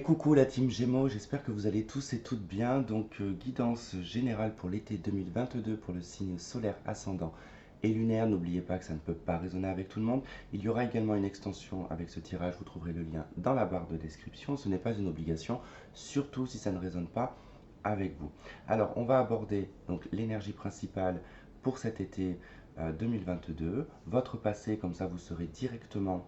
coucou la team Gémeaux, j'espère que vous allez tous et toutes bien. Guidance générale pour l'été 2022 pour le signe solaire ascendant et lunaire. N'oubliez pas que ça ne peut pas résonner avec tout le monde. Il y aura également une extension avec ce tirage, vous trouverez le lien dans la barre de description. Ce n'est pas une obligation, surtout si ça ne résonne pas avec vous. Alors, on va aborder donc l'énergie principale pour cet été 2022, votre passé, comme ça vous saurez directement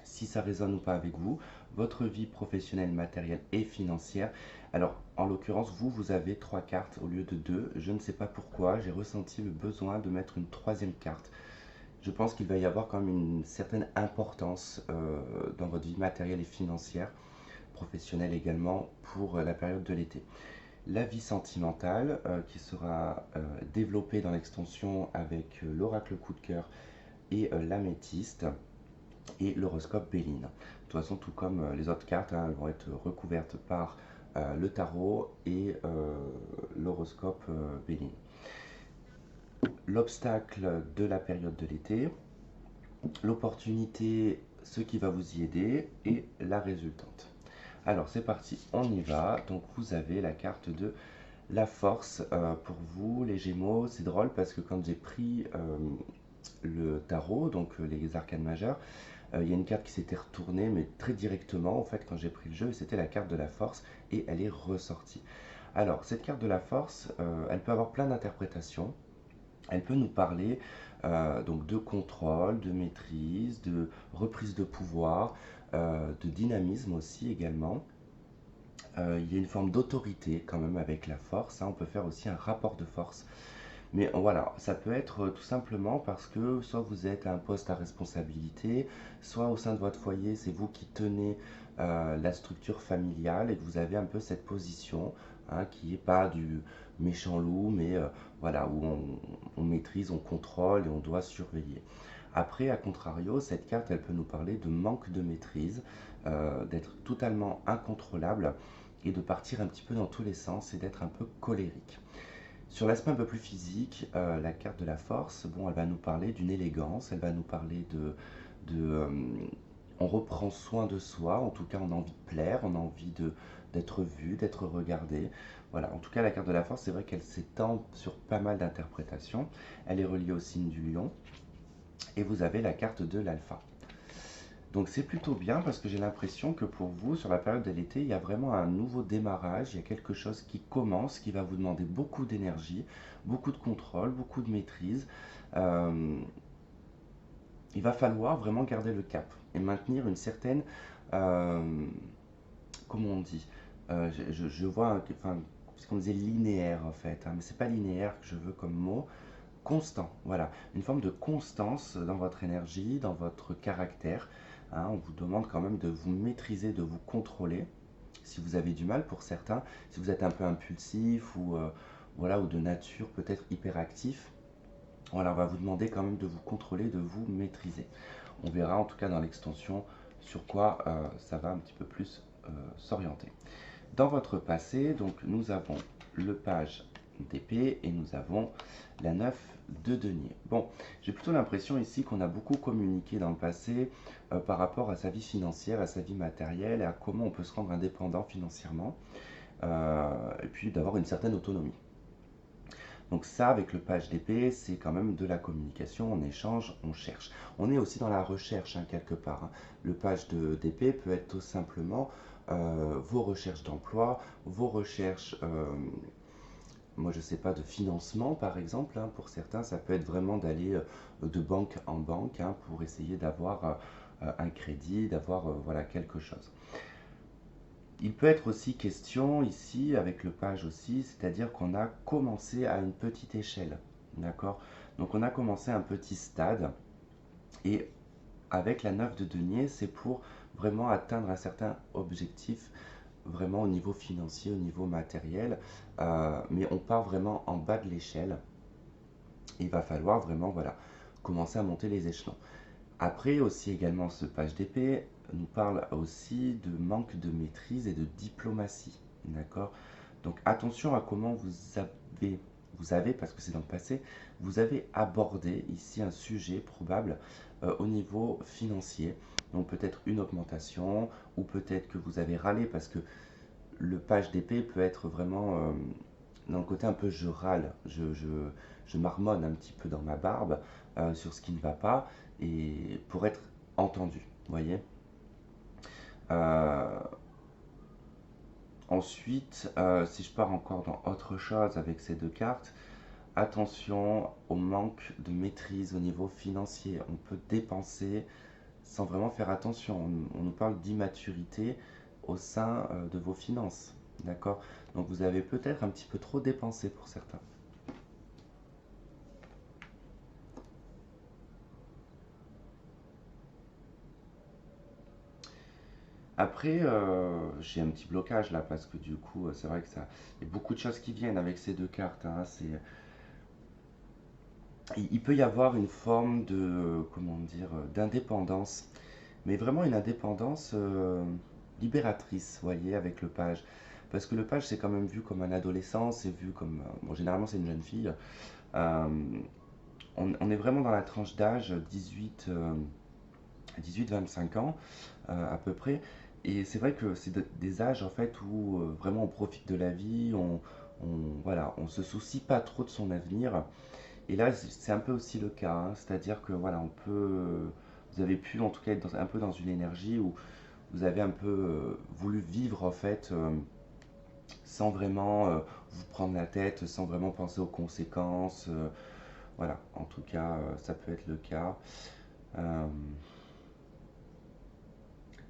si ça résonne ou pas avec vous, votre vie professionnelle, matérielle et financière. Alors, en l'occurrence, vous avez trois cartes au lieu de deux. Je ne sais pas pourquoi, j'ai ressenti le besoin de mettre une troisième carte. Je pense qu'il va y avoir quand même une certaine importance dans votre vie matérielle et financière, professionnelle également, pour la période de l'été. La vie sentimentale qui sera développée dans l'extension avec l'oracle coup de cœur et l'améthyste et l'horoscope Béline. De toute façon, tout comme les autres cartes, elles vont être recouvertes par le tarot et l'horoscope Béline. L'obstacle de la période de l'été, l'opportunité, ce qui va vous y aider et la résultante. Alors c'est parti, on y va. Donc vous avez la carte de la force pour vous les Gémeaux. C'est drôle parce que quand j'ai pris le tarot, donc les arcanes majeures, il y a une carte qui s'était retournée, mais très directement, en fait, quand j'ai pris le jeu, et c'était la carte de la force, et elle est ressortie. Alors, cette carte de la force, elle peut avoir plein d'interprétations. Elle peut nous parler donc de contrôle, de maîtrise, de reprise de pouvoir, de dynamisme aussi également. Il y a une forme d'autorité quand même avec la force, hein. On peut faire aussi un rapport de force. Mais voilà, ça peut être tout simplement parce que soit vous êtes à un poste à responsabilité, soit au sein de votre foyer, c'est vous qui tenez la structure familiale et que vous avez un peu cette position, hein, qui n'est pas du méchant loup, mais voilà, où on maîtrise, on contrôle et on doit surveiller. Après, à contrario, cette carte, elle peut nous parler de manque de maîtrise, d'être totalement incontrôlable et de partir un petit peu dans tous les sens et d'être un peu colérique. Sur l'aspect un peu plus physique, la carte de la force, bon, elle va nous parler d'une élégance, elle va nous parler on reprend soin de soi, en tout cas on a envie de plaire, on a envie d'être vu, d'être regardé. Voilà, en tout cas la carte de la force, c'est vrai qu'elle s'étend sur pas mal d'interprétations. Elle est reliée au signe du lion. Et vous avez la carte de l'alpha. Donc c'est plutôt bien parce que j'ai l'impression que pour vous, sur la période de l'été, il y a vraiment un nouveau démarrage, il y a quelque chose qui commence, qui va vous demander beaucoup d'énergie, beaucoup de contrôle, beaucoup de maîtrise. Euh, il va falloir vraiment garder le cap et maintenir une certaine, euh, comment on dit, je vois, enfin, ce qu'on disait linéaire en fait, hein, mais c'est pas linéaire que je veux comme mot, constant, voilà, une forme de constance dans votre énergie, dans votre caractère, hein. On vous demande quand même de vous maîtriser, de vous contrôler. Si vous avez du mal pour certains, si vous êtes un peu impulsif ou, voilà, ou de nature peut-être hyperactif, voilà, on va vous demander quand même de vous contrôler, de vous maîtriser. On verra en tout cas dans l'extension sur quoi ça va un petit peu plus s'orienter. Dans votre passé, donc nous avons le page d'épée et nous avons la 9 de denier. Bon, j'ai plutôt l'impression ici qu'on a beaucoup communiqué dans le passé par rapport à sa vie financière, à sa vie matérielle et à comment on peut se rendre indépendant financièrement et puis d'avoir une certaine autonomie. Donc ça, avec le page d'épée, c'est quand même de la communication, on échange, on cherche. On est aussi dans la recherche, hein, quelque part, hein. Le page d'épée peut être tout simplement vos recherches d'emploi, vos recherches, moi je sais pas, de financement par exemple, hein. Pour certains, ça peut être vraiment d'aller de banque en banque, hein, pour essayer d'avoir un crédit, d'avoir voilà, quelque chose. Il peut être aussi question ici, avec le page aussi, c'est-à-dire qu'on a commencé à une petite échelle, d'accord? Donc on a commencé à un petit stade, et avec la 9 de denier, c'est pour vraiment atteindre un certain objectif, vraiment au niveau financier, au niveau matériel, mais on part vraiment en bas de l'échelle, et il va falloir vraiment, voilà, commencer à monter les échelons. Après aussi également ce page d'épée nous parle aussi de manque de maîtrise et de diplomatie, d'accord? Donc attention à comment vous avez, parce que c'est dans le passé, vous avez abordé ici un sujet probable au niveau financier. Donc peut-être une augmentation, ou peut-être que vous avez râlé parce que le page d'épée peut être vraiment dans le côté un peu je râle, je marmonne un petit peu dans ma barbe sur ce qui ne va pas, et pour être entendu, vous voyez. Euh, Ensuite, si je pars encore dans autre chose avec ces deux cartes, attention au manque de maîtrise au niveau financier. On peut dépenser sans vraiment faire attention. On nous parle d'immaturité au sein de vos finances. D'accord? Donc vous avez peut-être un petit peu trop dépensé pour certains. Après, j'ai un petit blocage là parce que du coup, c'est vrai que ça, il y a beaucoup de choses qui viennent avec ces deux cartes, hein. Il peut y avoir une forme de, comment dire, d'indépendance, mais vraiment une indépendance libératrice, vous voyez, avec le page. Parce que le page, c'est quand même vu comme un adolescent, c'est vu comme, bon, généralement c'est une jeune fille. Euh, on est vraiment dans la tranche d'âge 18-25 ans à peu près. Et c'est vrai que c'est des âges en fait où vraiment on profite de la vie, voilà, on se soucie pas trop de son avenir. Et là, c'est un peu aussi le cas, hein. C'est-à-dire que voilà, vous avez pu en tout cas être un peu dans une énergie où vous avez un peu voulu vivre en fait sans vraiment vous prendre la tête, sans vraiment penser aux conséquences. Voilà, en tout cas, ça peut être le cas. Euh,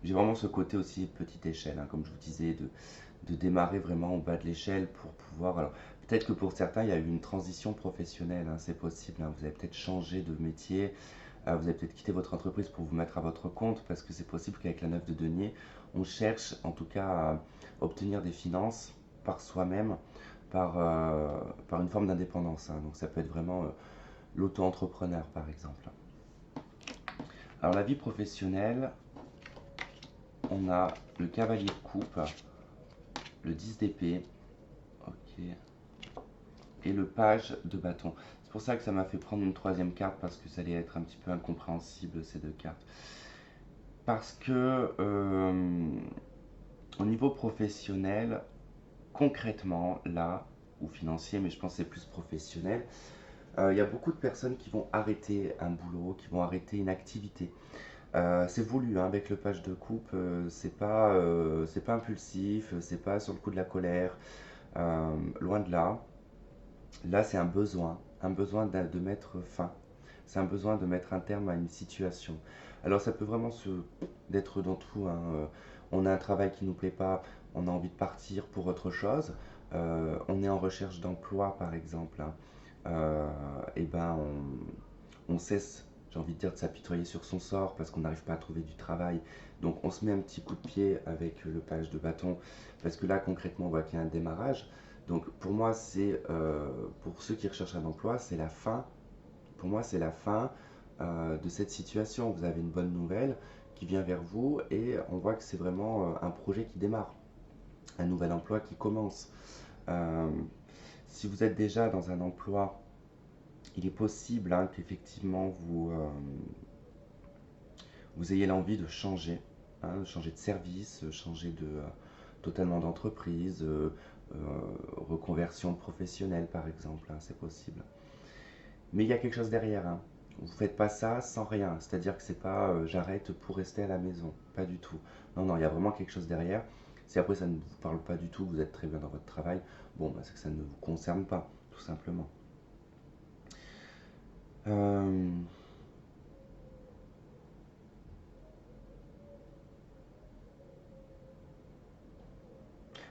j'ai vraiment ce côté aussi petite échelle, hein, comme je vous disais, de démarrer vraiment au bas de l'échelle pour pouvoir. Alors, peut-être que pour certains, il y a eu une transition professionnelle, hein, c'est possible, hein. Vous avez peut-être changé de métier, vous avez peut-être quitté votre entreprise pour vous mettre à votre compte, parce que c'est possible qu'avec la 9 de denier, on cherche en tout cas à obtenir des finances par soi-même, par une forme d'indépendance, hein. Donc ça peut être vraiment l'auto-entrepreneur, par exemple. Alors la vie professionnelle, on a le cavalier de coupe, le 10 d'épée, ok, et le page de bâton. C'est pour ça que ça m'a fait prendre une troisième carte, parce que ça allait être un petit peu incompréhensible ces deux cartes. Parce que au niveau professionnel, concrètement, là, ou financier, mais je pense que c'est plus professionnel, il y a beaucoup de personnes qui vont arrêter un boulot, qui vont arrêter une activité. C'est voulu, hein, avec le page de coupe, c'est pas impulsif, c'est pas sur le coup de la colère, loin de là. Là, c'est un besoin de mettre fin. C'est un besoin de mettre un terme à une situation. Alors, ça peut vraiment d'être dans tout, hein. On a un travail qui ne nous plaît pas, on a envie de partir pour autre chose. On est en recherche d'emploi, par exemple, hein. Et ben, on cesse, j'ai envie de dire, de s'apitoyer sur son sort parce qu'on n'arrive pas à trouver du travail. Donc, on se met un petit coup de pied avec le page de bâton parce que là, concrètement, on voit qu'il y a un démarrage. Donc pour moi, pour ceux qui recherchent un emploi, c'est la fin. Pour moi, c'est la fin de cette situation. Vous avez une bonne nouvelle qui vient vers vous et on voit que c'est vraiment un projet qui démarre, un nouvel emploi qui commence. Euh, Si vous êtes déjà dans un emploi, il est possible, hein, qu'effectivement vous ayez l'envie de changer, hein, de changer de service, changer totalement d'entreprise, reconversion professionnelle par exemple, hein, c'est possible. Mais il y a quelque chose derrière, hein. Vous ne faites pas ça sans rien, c'est-à-dire que c'est pas j'arrête pour rester à la maison, pas du tout. Non, non, il y a vraiment quelque chose derrière. Si après ça ne vous parle pas du tout, vous êtes très bien dans votre travail, bon, bah, c'est que ça ne vous concerne pas, tout simplement. Euh,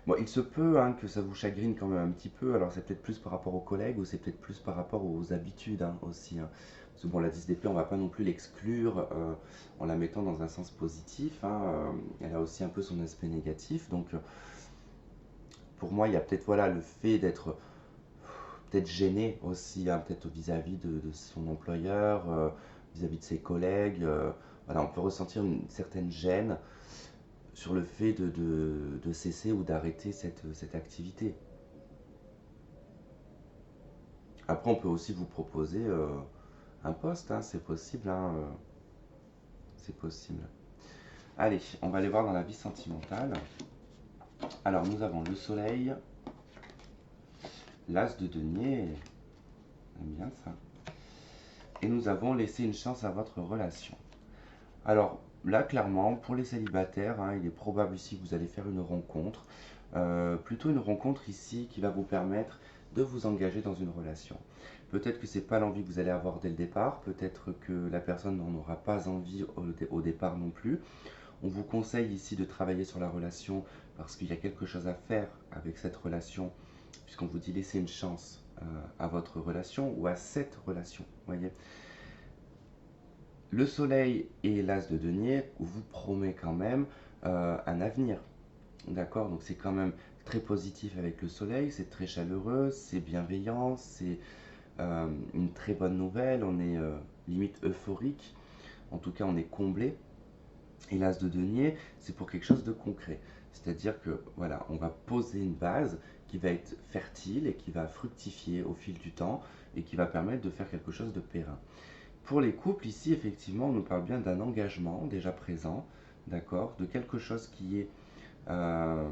Bon, il se peut, hein, que ça vous chagrine quand même un petit peu. Alors c'est peut-être plus par rapport aux collègues ou c'est peut-être plus par rapport aux habitudes, hein, aussi, hein. Parce que bon, la 10DP, on va pas non plus l'exclure en la mettant dans un sens positif, hein. Elle a aussi un peu son aspect négatif. Donc pour moi, il y a peut-être voilà, le fait d'être peut-être gêné aussi, hein, peut-être vis-à-vis de son employeur, vis-à-vis de ses collègues. Voilà, on peut ressentir une certaine gêne sur le fait de cesser ou d'arrêter cette activité. Après, on peut aussi vous proposer un poste, hein, c'est possible, hein, c'est possible. Allez, on va aller voir dans la vie sentimentale. Alors, nous avons le soleil, l'as de denier, j'aime bien ça. Et nous avons laissé une chance à votre relation. Alors là, clairement, pour les célibataires, hein, il est probable ici que vous allez faire une rencontre. Plutôt une rencontre ici qui va vous permettre de vous engager dans une relation. Peut-être que ce n'est pas l'envie que vous allez avoir dès le départ, peut-être que la personne n'en aura pas envie au départ non plus. On vous conseille ici de travailler sur la relation parce qu'il y a quelque chose à faire avec cette relation, puisqu'on vous dit laisser une chance à votre relation ou à cette relation. Voyez. Le soleil et l'as de denier vous promet quand même un avenir. D'accord. Donc c'est quand même très positif avec le soleil, c'est très chaleureux, c'est bienveillant, c'est une très bonne nouvelle, on est limite euphorique, en tout cas on est comblé. Et l'as de denier, c'est pour quelque chose de concret. C'est-à-dire que voilà, on va poser une base qui va être fertile et qui va fructifier au fil du temps et qui va permettre de faire quelque chose de périn. Pour les couples, ici, effectivement, on nous parle bien d'un engagement déjà présent, d'accord, de quelque chose qui est, euh,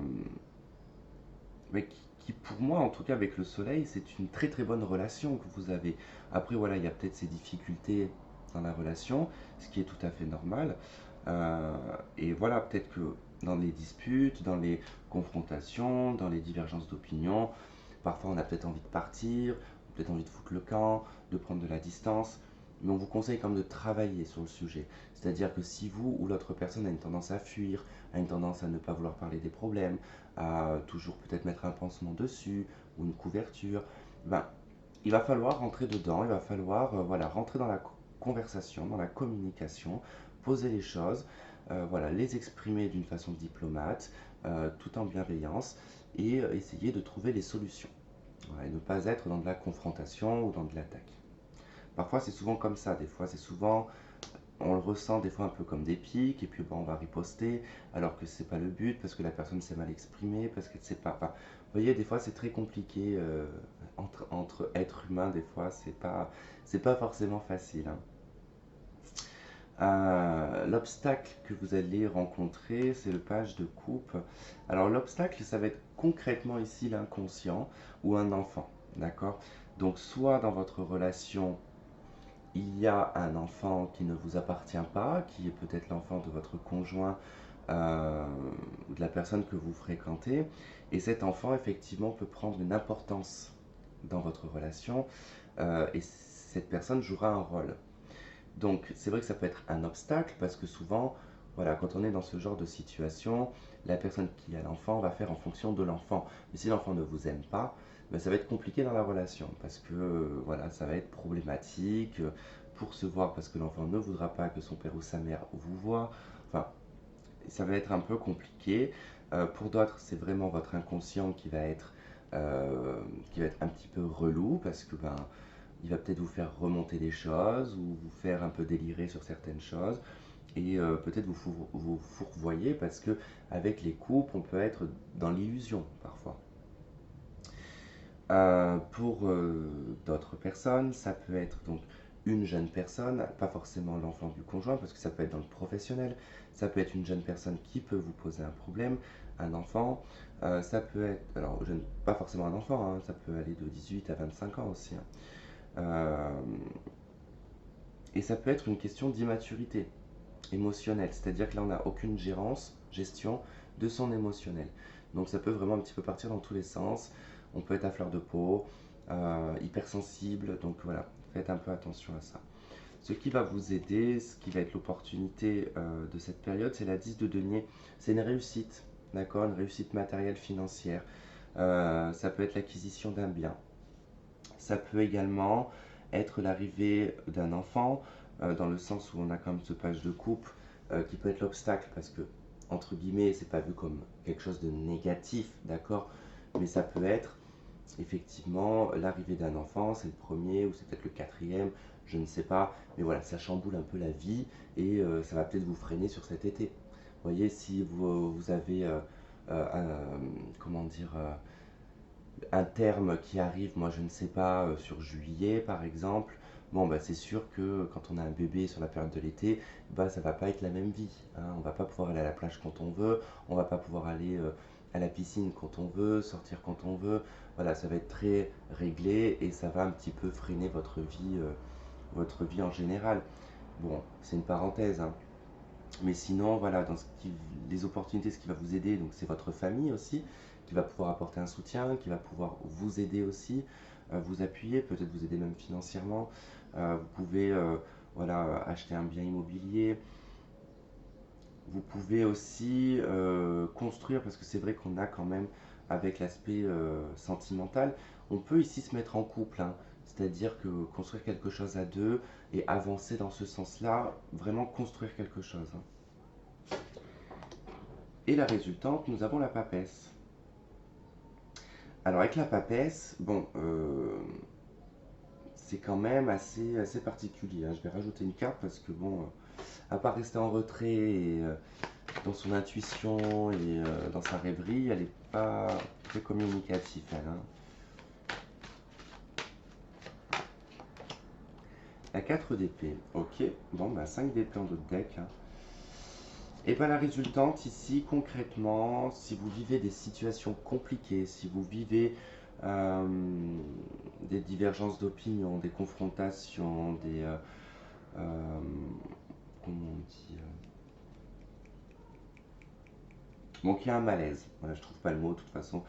mais qui, pour moi, en tout cas avec le soleil, c'est une très très bonne relation que vous avez. Après, voilà, il y a peut-être ces difficultés dans la relation, ce qui est tout à fait normal. Euh, et voilà, peut-être que dans les disputes, dans les confrontations, dans les divergences d'opinion, parfois on a peut-être envie de partir, peut-être envie de foutre le camp, de prendre de la distance. Mais on vous conseille quand même de travailler sur le sujet. C'est-à-dire que si vous ou l'autre personne a une tendance à fuir, a une tendance à ne pas vouloir parler des problèmes, à toujours peut-être mettre un pansement dessus ou une couverture, ben, il va falloir rentrer dedans, il va falloir voilà, rentrer dans la conversation, dans la communication, poser les choses, voilà, les exprimer d'une façon diplomate, tout en bienveillance, et essayer de trouver les solutions. Voilà, et ne pas être dans de la confrontation ou dans de l'attaque. Parfois c'est souvent comme ça, des fois c'est souvent, on le ressent des fois un peu comme des pics, et puis bon, on va riposter, alors que c'est pas le but, parce que la personne s'est mal exprimée, parce qu'elle ne sait pas. Enfin, vous voyez, des fois c'est très compliqué entre êtres humains, des fois c'est pas forcément facile, hein. L'obstacle que vous allez rencontrer, c'est le page de coupe. Alors l'obstacle, ça va être concrètement ici l'inconscient ou un enfant, d'accord? Donc soit dans votre relation, il y a un enfant qui ne vous appartient pas, qui est peut-être l'enfant de votre conjoint, euh, de la personne que vous fréquentez, et cet enfant effectivement peut prendre une importance dans votre relation, et cette personne jouera un rôle. Donc c'est vrai que ça peut être un obstacle parce que souvent, voilà, quand on est dans ce genre de situation, la personne qui a l'enfant va faire en fonction de l'enfant. Mais si l'enfant ne vous aime pas, ben, ça va être compliqué dans la relation parce que voilà, ça va être problématique pour se voir parce que l'enfant ne voudra pas que son père ou sa mère vous voient. Enfin, ça va être un peu compliqué. Pour d'autres, c'est vraiment votre inconscient qui va être un petit peu relou parce que ben, il va peut-être vous faire remonter des choses ou vous faire un peu délirer sur certaines choses et peut-être vous fourvoyer parce que avec les couples, on peut être dans l'illusion parfois. Pour d'autres personnes, ça peut être donc une jeune personne, pas forcément l'enfant du conjoint, parce que ça peut être dans le professionnel, ça peut être une jeune personne qui peut vous poser un problème, un enfant, ça peut être, alors jeune, pas forcément un enfant, hein, ça peut aller de 18 à 25 ans aussi, hein. Euh, et ça peut être une question d'immaturité émotionnelle, c'est-à-dire que là on n'a aucune gestion de son émotionnel. Donc ça peut vraiment un petit peu partir dans tous les sens. On peut être à fleur de peau, hypersensible, donc voilà, faites un peu attention à ça. Ce qui va vous aider, ce qui va être l'opportunité de cette période, c'est la 10 de denier. C'est une réussite, d'accord, une réussite matérielle financière. Ça peut être l'acquisition d'un bien. Ça peut également être l'arrivée d'un enfant, dans le sens où on a quand même ce page de couple qui peut être l'obstacle parce que, entre guillemets, c'est pas vu comme quelque chose de négatif, d'accord? Mais ça peut être effectivement l'arrivée d'un enfant, c'est le premier ou c'est peut-être le quatrième, je ne sais pas. Mais voilà, ça chamboule un peu la vie et ça va peut-être vous freiner sur cet été. Vous voyez, si vous avez, comment dire, un terme qui arrive, moi je ne sais pas, sur juillet par exemple, bon, bah, c'est sûr que quand on a un bébé sur la période de l'été, bah, ça va pas être la même vie, hein. On va pas pouvoir aller à la plage quand on veut, on va pas pouvoir aller à la piscine quand on veut, sortir quand on veut. Voilà, ça va être très réglé et ça va un petit peu freiner votre vie en général. Bon, c'est une parenthèse, hein. Mais sinon, voilà, les opportunités, ce qui va vous aider, donc c'est votre famille aussi, qui va pouvoir apporter un soutien, qui va pouvoir vous aider aussi, vous appuyer, peut-être vous aider même financièrement. Vous pouvez voilà, acheter un bien immobilier. Vous pouvez aussi construire, parce que c'est vrai qu'on a quand même, avec l'aspect sentimental, on peut ici se mettre en couple, hein. C'est-à-dire que construire quelque chose à deux et avancer dans ce sens-là, vraiment construire quelque chose, hein. Et la résultante, nous avons la papesse. Alors avec la papesse, bon, c'est quand même assez particulier, hein. Je vais rajouter une carte parce que bon, à part rester en retrait et dans son intuition et dans sa rêverie, elle n'est pas très communicative, elle, hein. La 4 d'épée, ok. Bon, bah 5 d'épée en d'autres deck, hein. Et bien la résultante ici, concrètement, si vous vivez des situations compliquées, si vous vivez euh, des divergences d'opinion, des confrontations, euh, comment on dit bon, qu'il y a un malaise, voilà, je trouve pas le mot de toute façon,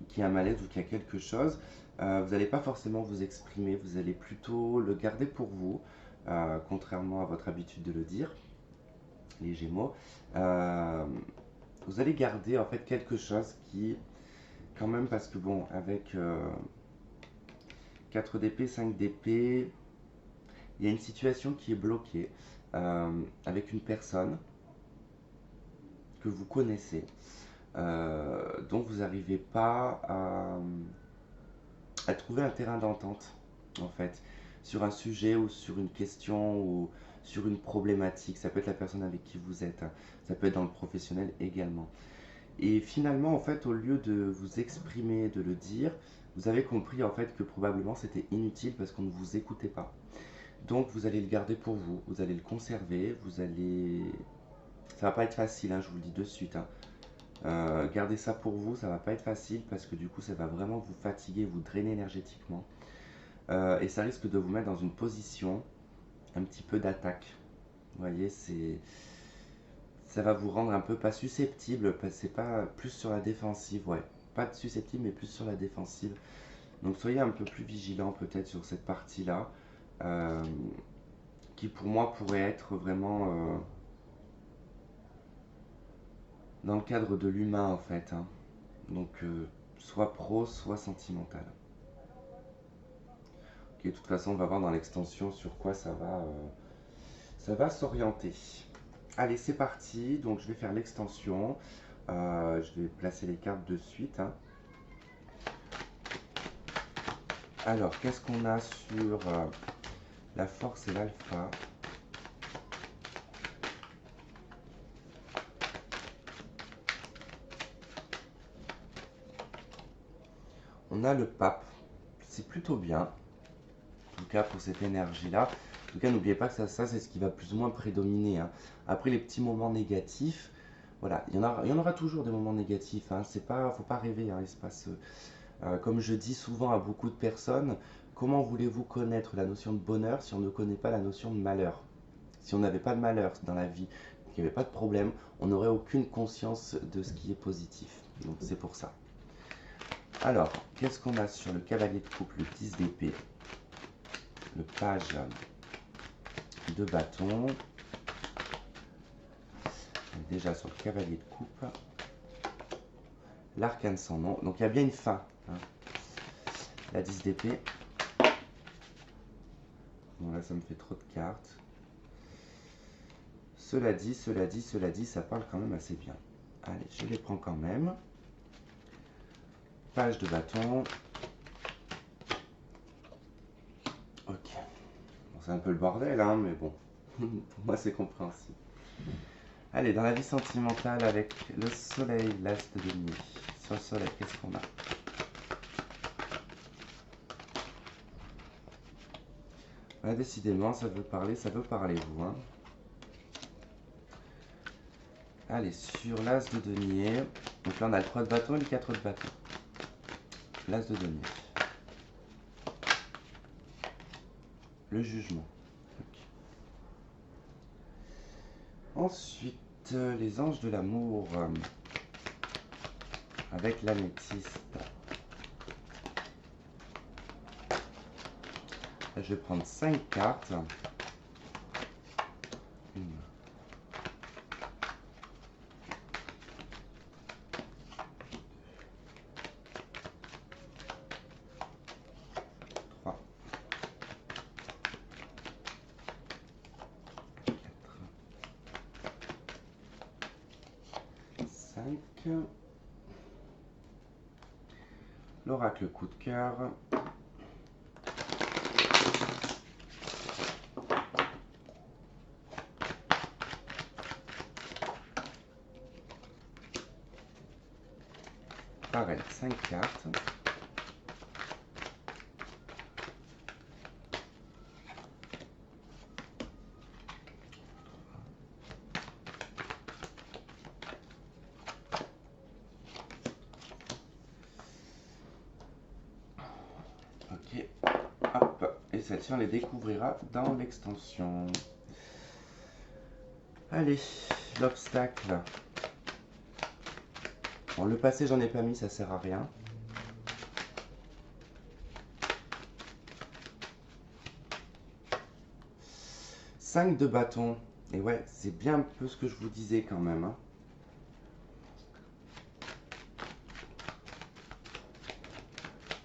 qu'il y a un malaise ou qu'il y a quelque chose, vous n'allez pas forcément vous exprimer, vous allez plutôt le garder pour vous, contrairement à votre habitude de le dire, les Gémeaux. Euh, Vous allez garder en fait quelque chose qui, quand même, parce que bon, avec 4 d'épée, 5 d'épée, il y a une situation qui est bloquée avec une personne que vous connaissez, dont vous n'arrivez pas à trouver un terrain d'entente, en fait, sur un sujet ou sur une question ou sur une problématique. Ça peut être la personne avec qui vous êtes, hein. Ça peut être dans le professionnel également. Et finalement, en fait, au lieu de vous exprimer, de le dire, vous avez compris en fait que probablement c'était inutile parce qu'on ne vous écoutait pas. Donc vous allez le garder pour vous, vous allez le conserver, vous allez... Ça va pas être facile, hein, je vous le dis de suite, hein. Garder ça pour vous, ça va pas être facile parce que du coup ça va vraiment vous fatiguer, vous drainer énergétiquement. Et ça risque de vous mettre dans une position un petit peu d'attaque. Vous voyez, ça va vous rendre un peu pas susceptible, c'est pas plus sur la défensive, ouais. Pas de susceptible, mais plus sur la défensive. Donc soyez un peu plus vigilant peut-être sur cette partie-là, euh, qui pour moi pourrait être vraiment dans le cadre de l'humain en fait, hein. Donc soit pro, soit sentimental. Ok, de toute façon, on va voir dans l'extension sur quoi ça va s'orienter. Allez, c'est parti. Donc je vais faire l'extension. Je vais placer les cartes de suite, hein. Alors, qu'est-ce qu'on a sur la force et l'alpha? On a le pape. C'est plutôt bien, en tout cas pour cette énergie-là. En tout cas, n'oubliez pas que ça c'est ce qui va plus ou moins prédominer, hein. Après, les petits moments négatifs, voilà, il y en aura toujours des moments négatifs, hein. C'est pas, faut pas rêver, hein. Il se passe, comme je dis souvent à beaucoup de personnes, comment voulez-vous connaître la notion de bonheur si on ne connaît pas la notion de malheur? Si on n'avait pas de malheur dans la vie, qu'il n'y avait pas de problème, on n'aurait aucune conscience de ce qui est positif. Donc c'est pour ça. Alors, qu'est-ce qu'on a sur le cavalier de coupe, le 10 d'épée, le page de bâton, déjà sur le cavalier de coupe, l'arcane sans nom, donc il y a bien une fin, hein. La 10 d'épée, bon là ça me fait trop de cartes. Cela dit, ça parle quand même assez bien. Allez, je les prends quand même. Page de bâton. Ok. Bon, c'est un peu le bordel, hein, mais bon. Pour moi, c'est compréhensible. Allez, dans la vie sentimentale avec le soleil, l'as de denier. Sur le soleil, qu'est-ce qu'on a? Ah, décidément, ça veut parler vous, hein. Allez, sur l'as de denier. Donc là, on a le 3 de bâton et le 4 de bâton. L'as de denier. Le jugement. Okay. Ensuite, les anges de l'amour. Avec l'améthyste. Là, je vais prendre 5 cartes. 1, 3, 4, 5. L'oracle coup de cœur. Pareil, 5 cartes. Ok, hop, et celle-ci on les découvrira dans l'extension. Allez, l'obstacle. Bon, le passé j'en ai pas mis, ça sert à rien. Cinq de bâton. Et ouais, c'est bien un peu ce que je vous disais quand même, hein.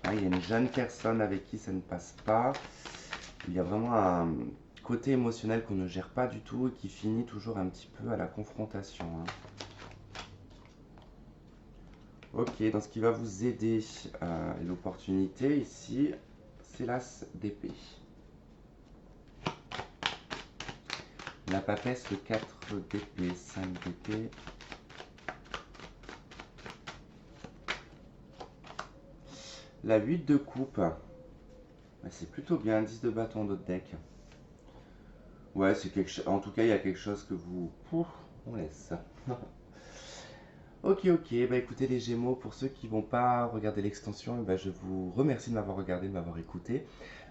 Ah, il y a une jeune personne avec qui ça ne passe pas. Il y a vraiment un côté émotionnel qu'on ne gère pas du tout et qui finit toujours un petit peu à la confrontation, hein. Ok, donc ce qui va vous aider, l'opportunité ici, c'est l'as d'épée. La papesse, le 4 d'épée, 5 d'épée. La 8 de coupe. C'est plutôt bien, 10 de bâton d'autre deck. Ouais, c'est quelque chose. En tout cas, il y a quelque chose que vous. Ouf, on laisse. Ok, ok. Bah écoutez les Gémeaux, pour ceux qui vont pas regarder l'extension, bah, je vous remercie de m'avoir regardé, de m'avoir écouté.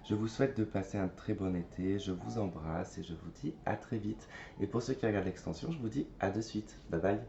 Je vous souhaite de passer un très bon été. Je vous embrasse et je vous dis à très vite. Et pour ceux qui regardent l'extension, je vous dis à de suite. Bye bye.